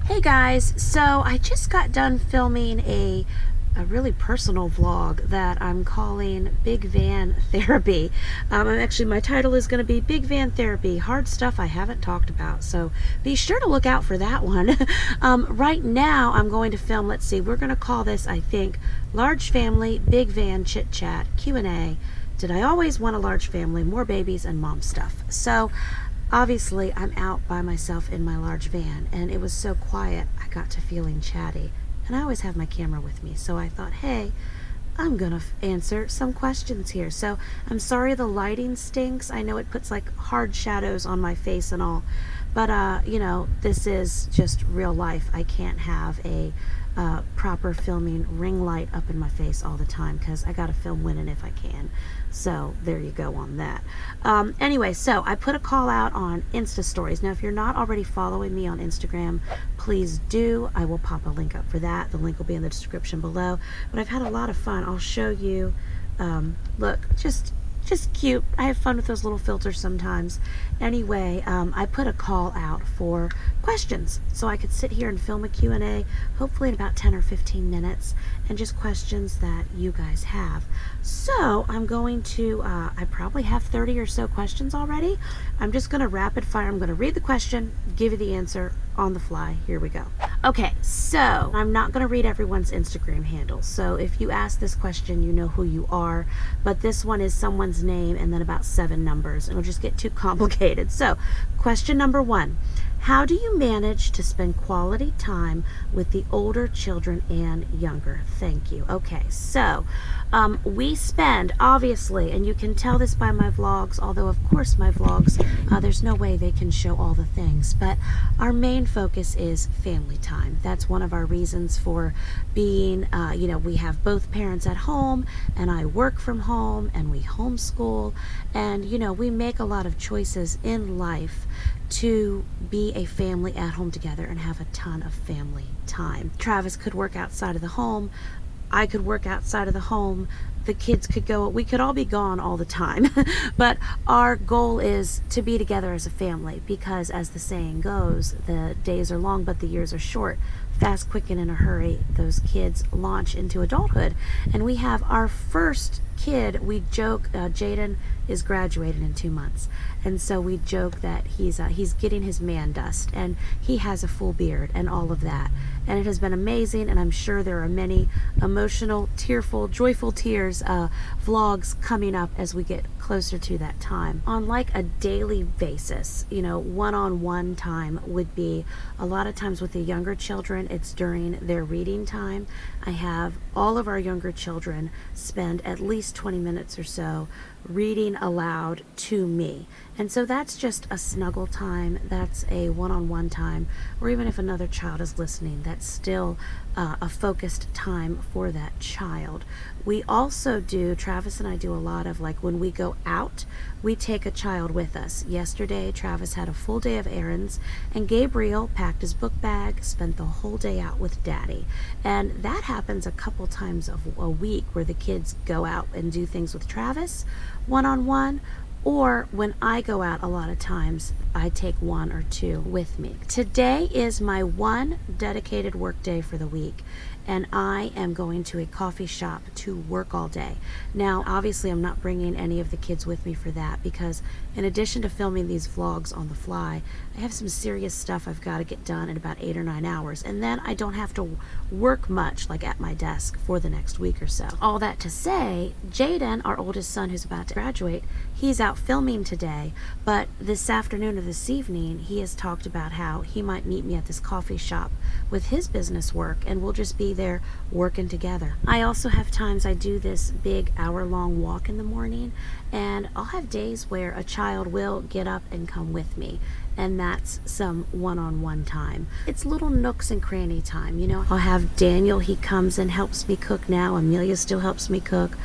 Hey guys, so I just got done filming a really personal vlog that I'm calling Big Van Therapy. My title is going to be Big Van Therapy, hard stuff I haven't talked about, so be sure to look out for that one. Right now I'm going to film, let's see, we're going to call this, I think, Large Family, Big Van Chit Chat, Q&A. Did I always want a large family, more babies, and mom stuff? So obviously, I'm out by myself in my large van, and it was so quiet, I got to feeling chatty. And I always have my camera with me, so I thought, hey, I'm gonna answer some questions here. So I'm sorry the lighting stinks. I know it puts like hard shadows on my face and all, but you know, this is just real life. I can't have a proper filming ring light up in my face all the time because I gotta film when and if I can. So there you go on that. Anyway, so I put a call out on Insta stories. Now if you're not already following me on Instagram, please do. I will pop a link up for that. The link will be in the description below. But I've had a lot of fun. I'll show you. Look, just cute. I have fun with those little filters sometimes. Anyway, I put a call out for questions so I could sit here and film a Q&A, hopefully in about 10 or 15 minutes, and just questions that you guys have. So I'm going to, I probably have 30 or so questions already. I'm just going to rapid fire. I'm going to read the question, give you the answer on the fly. Here we go. Okay, so I'm not going to read everyone's Instagram handle. So if you ask this question, you know who you are, but this one is someone's name and then about 7 numbers. It'll just get too complicated. So question number 1. How do you manage to spend quality time with the older children and younger? Thank you. Okay, so we spend, obviously, and you can tell this by my vlogs, although of course my vlogs, there's no way they can show all the things, but our main focus is family time. That's one of our reasons for being, you know, we have both parents at home, and I work from home, and we homeschool, and, you know, we make a lot of choices in life to be a family at home together and have a ton of family time. Travis could work outside of the home. I could work outside of the home. The kids could go, we could all be gone all the time. But our goal is to be together as a family because, as the saying goes, the days are long but the years are short. Fast, quick, and in a hurry, those kids launch into adulthood. And we have our first kid. We joke, Jaden is graduated in 2 months, and so we joke that he's getting his man dust, and he has a full beard and all of that, and it has been amazing. And I'm sure there are many emotional, tearful, joyful tears vlogs coming up as we get closer to that time. On like a daily basis, you know, one-on-one time would be a lot of times with the younger children. It's during their reading time. I have all of our younger children spend at least 20 minutes or so reading aloud to me. And so that's just a snuggle time. That's a one-on-one time. Or even if another child is listening, that's still a focused time for that child. We also do, Travis and I do a lot of, like, when we go out, we take a child with us. Yesterday, Travis had a full day of errands, and Gabriel packed his book bag, spent the whole day out with Daddy. And that happens a couple times a week where the kids go out and do things with Travis one-on-one, or when I go out, a lot of times I take 1 or 2 with me. Today is my one dedicated work day for the week, and I am going to a coffee shop to work all day. Now, obviously, I'm not bringing any of the kids with me for that because in addition to filming these vlogs on the fly, I have some serious stuff I've got to get done in about 8 or 9 hours, and then I don't have to work much, like at my desk, for the next week or so. All that to say, Jaden, our oldest son who's about to graduate, he's out filming today, but this afternoon or this evening, he has talked about how he might meet me at this coffee shop with his business work, and we'll just be there working together. I also have times I do this big hour-long walk in the morning, and I'll have days where a child will get up and come with me, and that's some one-on-one time. It's little nooks and cranny time, you know. I'll have Daniel, he comes and helps me cook now. Amelia still helps me cook.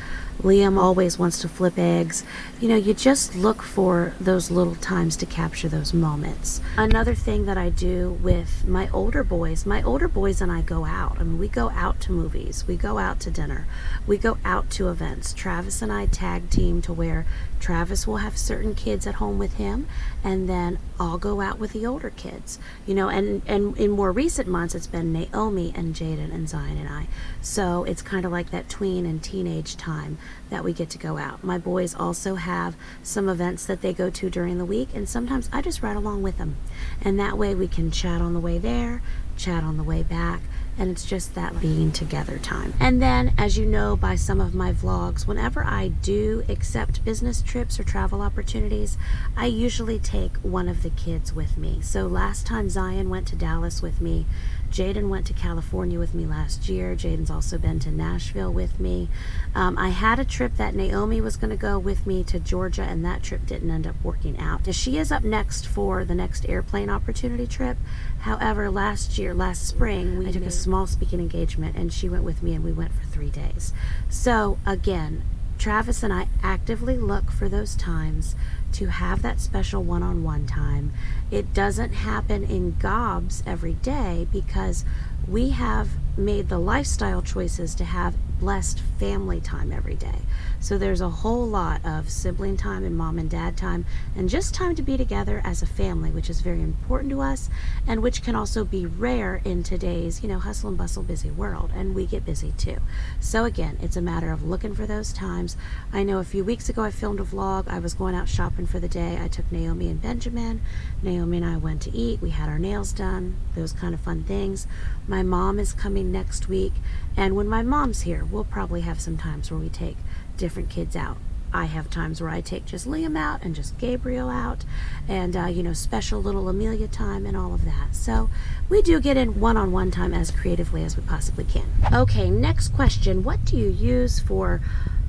Liam always wants to flip eggs. You know, you just look for those little times to capture those moments. Another thing that I do with my older boys and I go out. I mean, we go out to movies, we go out to dinner, we go out to events. Travis and I tag team to where Travis will have certain kids at home with him, and then I'll go out with the older kids. You know, and in more recent months, it's been Naomi and Jaden and Zion and I. So it's kind of like that tween and teenage time that we get to go out. My boys also have some events that they go to during the week, and sometimes I just ride along with them. And that way we can chat on the way there, chat on the way back, and it's just that being together time. And then, as you know by some of my vlogs, whenever I do accept business trips or travel opportunities, I usually take one of the kids with me. So last time Zion went to Dallas with me, Jaden went to California with me last year. Jaden's also been to Nashville with me. I had a trip that Naomi was going to go with me to Georgia, and that trip didn't end up working out. She is up next for the next airplane opportunity trip. However, last spring, I took a small speaking engagement, and she went with me, and we went for 3 days. So again, Travis and I actively look for those times to have that special one-on-one time. It doesn't happen in gobs every day because we have made the lifestyle choices to have blessed family time every day. So there's a whole lot of sibling time and mom and dad time, and just time to be together as a family, which is very important to us, and which can also be rare in today's, you know, hustle and bustle busy world, and we get busy too. So again, it's a matter of looking for those times. I know a few weeks ago I filmed a vlog. I was going out shopping for the day. I took Naomi and Benjamin. Naomi and I went to eat. We had our nails done, those kind of fun things. My mom is coming next week, and when my mom's here, we'll probably have some times where we take different kids out. I have times where I take just Liam out and just Gabriel out, and you know, special little Amelia time and all of that. So we do get in one-on-one time as creatively as we possibly can. Okay, next question. What do you use for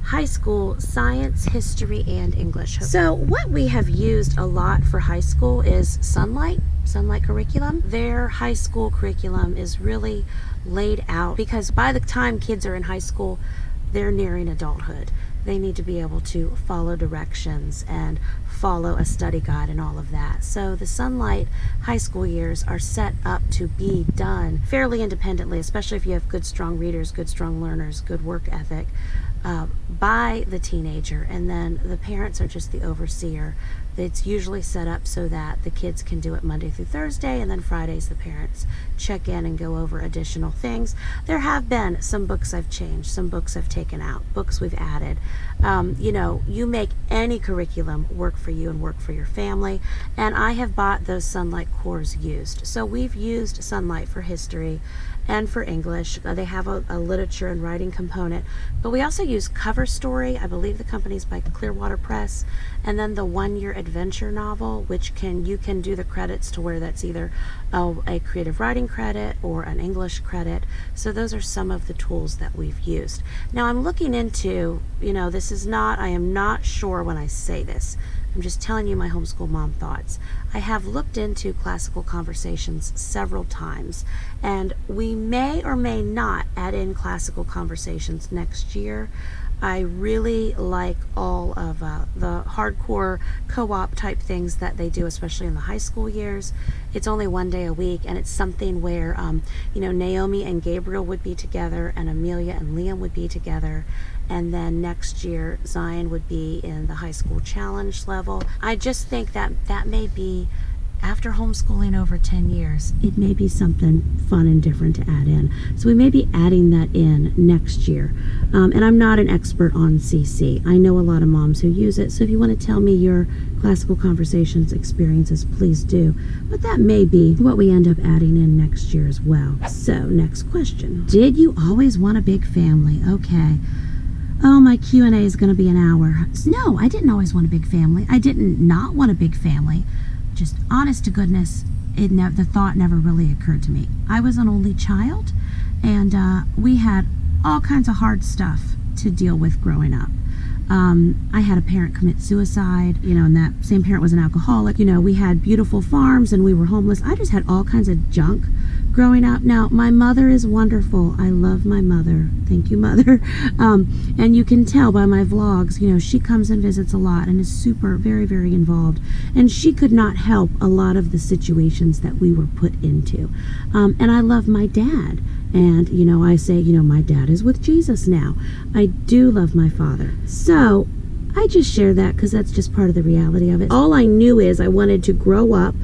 high school science, history, and English? So what we have used a lot for high school is Sunlight curriculum. Their high school curriculum is really laid out because by the time kids are in high school, they're nearing adulthood. They need to be able to follow directions and follow a study guide and all of that. So the Sunlight high school years are set up to be done fairly independently, especially if you have good, strong readers, good, strong learners, good work ethic, by the teenager, and then the parents are just the overseer. It's usually set up so that the kids can do it Monday through Thursday, and then Fridays the parents check in and go over additional things. There have been some books I've changed, some books I've taken out, books we've added. You know, you make any curriculum work for you and work for your family, and I have bought those Sunlight cores used. So we've used Sunlight for history and for English. They have a literature and writing component, but we also use Cover Story. I believe the company's by Clearwater Press, and then the one-year adventure novel, which you can do the credits to where that's either a creative writing credit or an English credit. So those are some of the tools that we've used. Now I'm looking into, you know, I am not sure when I say this. I'm just telling you my homeschool mom thoughts. I have looked into Classical Conversations several times, and we may or may not add in Classical Conversations next year. I really like all of the hardcore co-op type things that they do, especially in the high school years. It's only one day a week, and it's something where you know, Naomi and Gabriel would be together, and Amelia and Liam would be together, and then next year Zion would be in the high school challenge level. I just think that may be, after homeschooling over 10 years, it may be something fun and different to add in. So we may be adding that in next year. And I'm not an expert on CC. I know a lot of moms who use it, so if you want to tell me your Classical Conversations experiences, please do. But that may be what we end up adding in next year as well. So next question. Did you always want a big family? Okay. Oh, my Q&A is going to be an hour. No, I didn't always want a big family. I didn't not want a big family. Just honest to goodness, the thought never really occurred to me. I was an only child, and we had all kinds of hard stuff to deal with growing up. I had a parent commit suicide, you know, and that same parent was an alcoholic. You know, we had beautiful farms and we were homeless. I just had all kinds of junk growing up. Now, my mother is wonderful. I love my mother. Thank you, Mother. And you can tell by my vlogs, you know, she comes and visits a lot and is super, very, very involved. And she could not help a lot of the situations that we were put into. And I love my dad. And, you know, I say, you know, my dad is with Jesus now. I do love my father. So I just share that because that's just part of the reality of it. All I knew is I wanted to grow up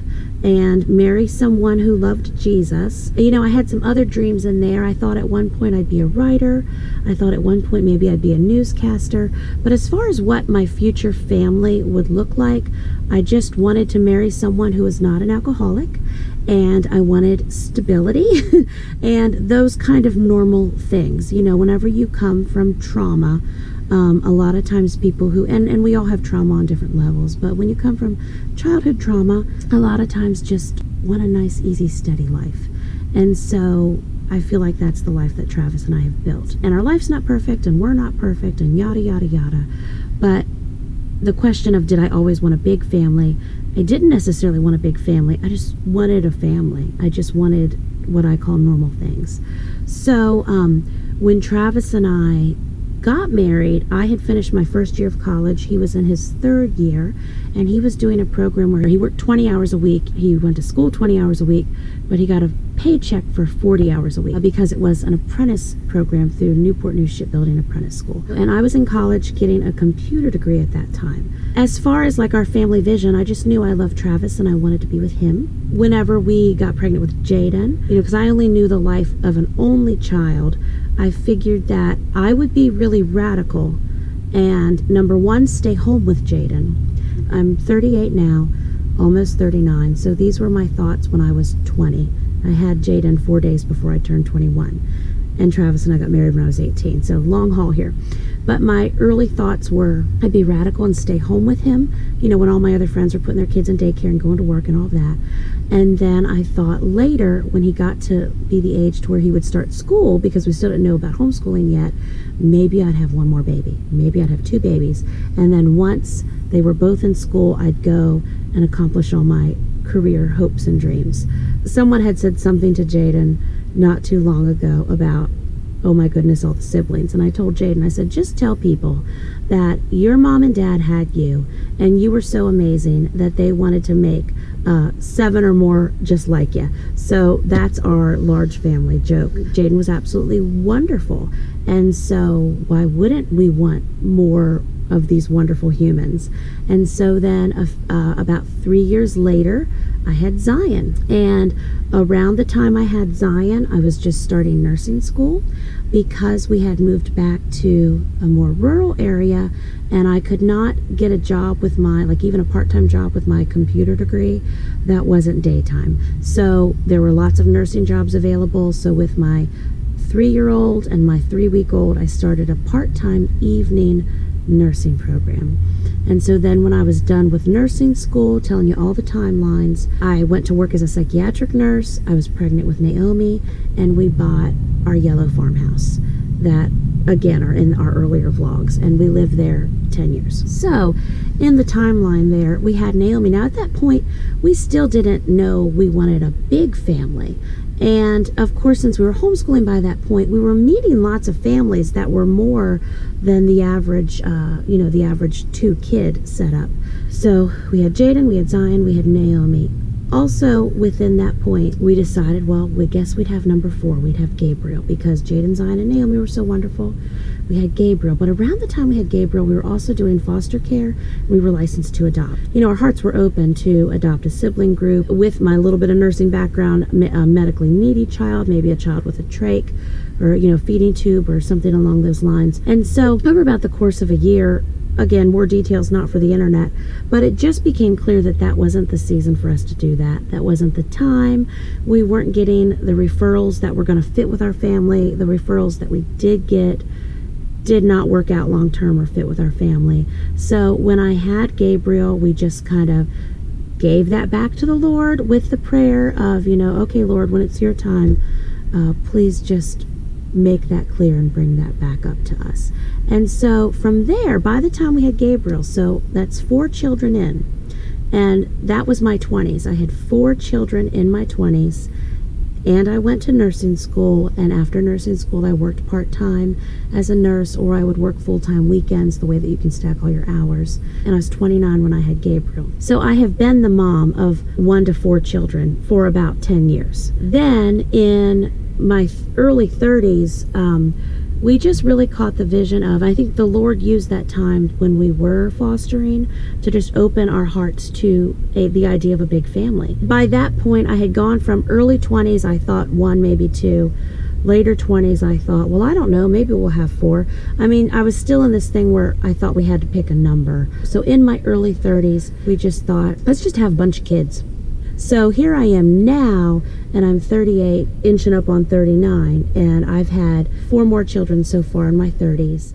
and marry someone who loved Jesus. You know, I had some other dreams in there. I thought at one point I'd be a writer. I thought at one point maybe I'd be a newscaster. But as far as what my future family would look like, I just wanted to marry someone who was not an alcoholic. And I wanted stability and those kind of normal things. You know, whenever you come from trauma, a lot of times people who, and we all have trauma on different levels, but when you come from childhood trauma, a lot of times just want a nice, easy, steady life. And so I feel like that's the life that Travis and I have built. And our life's not perfect, and we're not perfect, and yada, yada, yada. But the question of did I always want a big family? I didn't necessarily want a big family. I just wanted a family. I just wanted what I call normal things. So when Travis and I got married, I had finished my first year of college. He was in his third year, and he was doing a program where he worked 20 hours a week. He went to school 20 hours a week, but he got a paycheck for 40 hours a week because it was an apprentice program through Newport News Shipbuilding Apprentice School. And I was in college getting a computer degree at that time. As far as like our family vision, I just knew I loved Travis and I wanted to be with him. Whenever we got pregnant with Jaden, you know, because I only knew the life of an only child, I figured that I would be really radical and number one, stay home with Jaden. I'm 38 now, almost 39, so these were my thoughts when I was 20. I had Jaden 4 days before I turned 21, and Travis and I got married when I was 18, so long haul here. But my early thoughts were I'd be radical and stay home with him, you know, when all my other friends were putting their kids in daycare and going to work and all that. And then I thought later, when he got to be the age to where he would start school, because we still didn't know about homeschooling yet, maybe I'd have one more baby. Maybe I'd have 2 babies. And then once they were both in school, I'd go and accomplish all my career hopes and dreams. Someone had said something to Jaden not too long ago about, oh my goodness, all the siblings. And I told Jaden, I said, just tell people that your mom and dad had you, and you were so amazing that they wanted to make 7 or more just like you. So that's our large family joke. Jaden was absolutely wonderful. And so why wouldn't we want more of these wonderful humans? And so then about 3 years later, I had Zion. And around the time I had Zion, I was just starting nursing school because we had moved back to a more rural area, and I could not get a job with my, like even a part-time job with my computer degree that wasn't daytime. So there were lots of nursing jobs available. So with my 3-year-old and my 3-week-old, I started a part-time evening nursing program. And so then when I was done with nursing school, telling you all the timelines, I went to work as a psychiatric nurse. I was pregnant with Naomi, and we bought our yellow farmhouse that again are in our earlier vlogs, and we lived there 10 years. So in the timeline there, we had Naomi. Now at that point, we still didn't know we wanted a big family. And of course, since we were homeschooling by that point, we were meeting lots of families that were more than the average, you know, the average 2-kid setup. So we had Jaden, we had Zion, we had Naomi. Also, within that point, we decided, well, we guess we'd have number 4. We'd have Gabriel, because Jaden, Zion, and Naomi were so wonderful. We had Gabriel, but around the time we had Gabriel, we were also doing foster care. We were licensed to adopt. You know, our hearts were open to adopt a sibling group. With my little bit of nursing background, a medically needy child, maybe a child with a trach, or, you know, feeding tube or something along those lines. And so over about the course of a year, again, more details not for the internet, but it just became clear that that wasn't the season for us to do that. That wasn't the time. We weren't getting the referrals that were going to fit with our family. The referrals that we did get did not work out long term or fit with our family. So when I had Gabriel, we just kind of gave that back to the Lord with the prayer of, you know, okay, Lord, when it's your time, please just make that clear and bring that back up to us. And so from there, by the time we had Gabriel, so that's 4 children in, and that was my 20s. I had 4 children in my 20s, And I went to nursing school, and after nursing school I worked part-time as a nurse, or I would work full-time weekends, the way that you can stack all your hours. And I was 29 when I had Gabriel. So I have been the mom of 1 to 4 children for about 10 years. Then in my early 30s, we just really caught the vision of, I think the Lord used that time when we were fostering to just open our hearts to the idea of a big family. By that point, I had gone from early 20s, I thought 1, maybe 2. Later 20s, I thought, well, I don't know, maybe we'll have 4. I mean, I was still in this thing where I thought we had to pick a number. So in my early 30s, we just thought, let's just have a bunch of kids. So here I am now, and I'm 38, inching up on 39, and I've had 4 more children so far in my 30s.